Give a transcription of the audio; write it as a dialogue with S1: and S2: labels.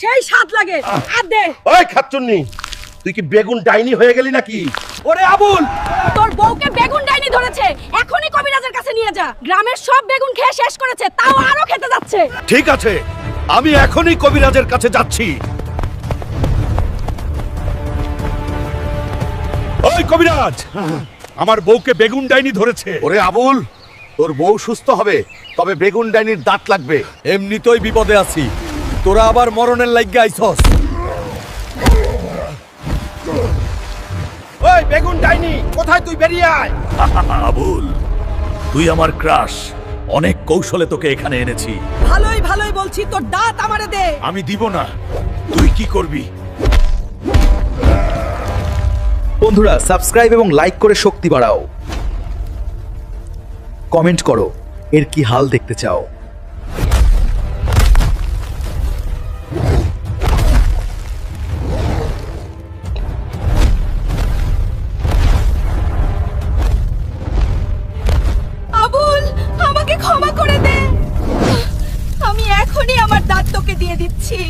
S1: সেই স্বাদ লাগে। আর দে।
S2: ওই খাচ্চুন্নি, তুই কি বেগুন ডাইনি হয়ে গেলি নাকি?
S3: ওরে আবুল,
S1: তোর বউকে বেগুন ডাইনি ধরেছে, এখনই কবিরাজের কাছে নিয়ে যা। গ্রামের সব বেগুন খেয়ে শেষ করেছে, তাও আরো খেতে যাচ্ছে।
S2: ঠিক আছে, আমি এখনই কবিরাজের কাছে যাচ্ছি। ওই কবিরাজ, আমার বউকে বেগুন ডাইনি ধরেছে।
S4: ওরে আবুল, তোর বউ সুস্থ হবে, তবে বেগুন ডাইনির দাঁত লাগবে।
S3: এমনিতেই বিপদে আছি, তোরা আবার মরণের লাইগা আইছস।
S2: ওই বেগুন ডাইনি, কোথায় তুই? বেরিয়ে আয়।
S5: আবুল, তুই আমার ক্রাশ, অনেক কৌশলে তোকে এখানে এনেছি।
S1: ভালোই ভালোই বলছি, তোর দাঁত আমারে দে।
S5: আমি দিব না, তুই কি করবি?
S6: বন্ধুরা সাবস্ক্রাইব এবং লাইক করে শক্তি বাড়াও। কমেন্ট করো এর কি হাল দেখতে চাও।
S1: আবুল, আমাকে ক্ষমা করে দে। আমি এখনই আমার দাঁত তোকে দিয়ে দিচ্ছি।